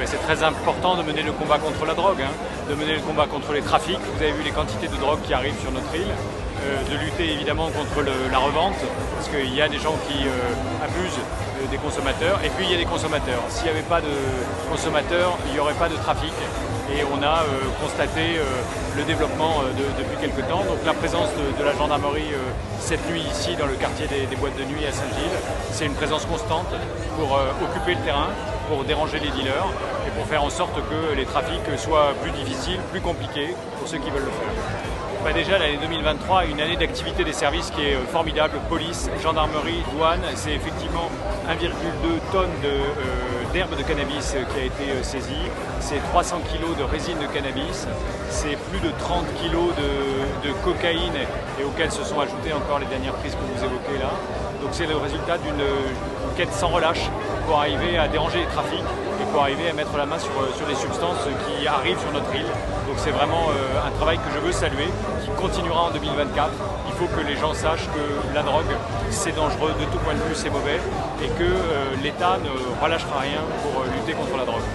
c'est très important de mener le combat contre la drogue, de mener le combat contre les trafics. Vous avez vu les quantités de drogue qui arrivent sur notre île, de lutter évidemment contre la revente, parce qu'il y a des gens qui abusent des consommateurs, et puis il y a des consommateurs. S'il n'y avait pas de consommateurs, il n'y aurait pas de trafic. Et on a constaté le développement depuis quelques temps. Donc la présence de la gendarmerie cette nuit ici dans le quartier des boîtes de nuit à Saint-Gilles, c'est une présence constante pour occuper le terrain, pour déranger les dealers et pour faire en sorte que les trafics soient plus difficiles, plus compliqués pour ceux qui veulent le faire. Déjà l'année 2023 est une année d'activité des services qui est formidable. Police, gendarmerie, douane, c'est effectivement 1,2 tonnes d'herbe de cannabis qui a été saisie, c'est 300 kg de résine de cannabis, c'est plus de 30 kg de cocaïne et auxquelles se sont ajoutées encore les dernières prises que vous évoquez là. Donc c'est le résultat d'une quête sans relâche pour arriver à déranger les trafics et pour arriver à mettre la main sur des substances qui arrivent sur notre île. Donc c'est vraiment un travail que je veux saluer, qui continuera en 2024. Il faut que les gens sachent que la drogue, c'est dangereux de tout point de vue, c'est mauvais, et que l'État ne relâchera rien pour lutter contre la drogue.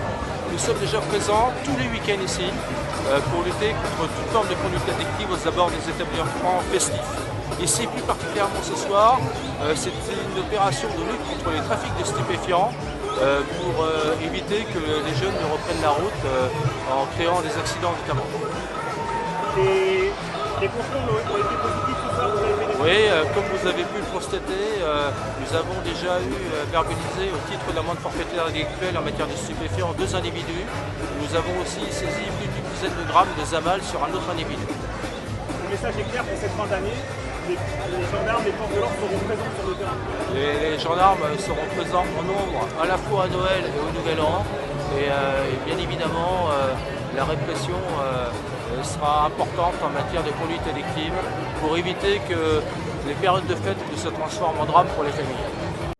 Nous sommes déjà présents tous les week-ends ici pour lutter contre toute forme de conduite addictive aux abords des établissements festifs. Ici, plus particulièrement ce soir, c'est une opération de lutte contre les trafics de stupéfiants pour éviter que les jeunes ne reprennent la route en créant des accidents notamment. Les contrôles ont été positifs ce soir, vous avez fait des... Oui, comme vous avez pu le constater, nous avons déjà eu verbalisé au titre de l'amende forfaitaire délictuelle en matière de stupéfiants 2 individus. Nous avons aussi saisi plus d'une dizaine de grammes de Zamal sur un autre individu. Le message est clair pour cette fin d'année. Les gendarmes, les forces de l'ordre seront présents sur le terrain. Les gendarmes seront présents en nombre à la fois à Noël et au Nouvel An. Et bien évidemment, la répression sera importante en matière de conduite addictive pour éviter que les périodes de fête ne se transforment en drame pour les familles.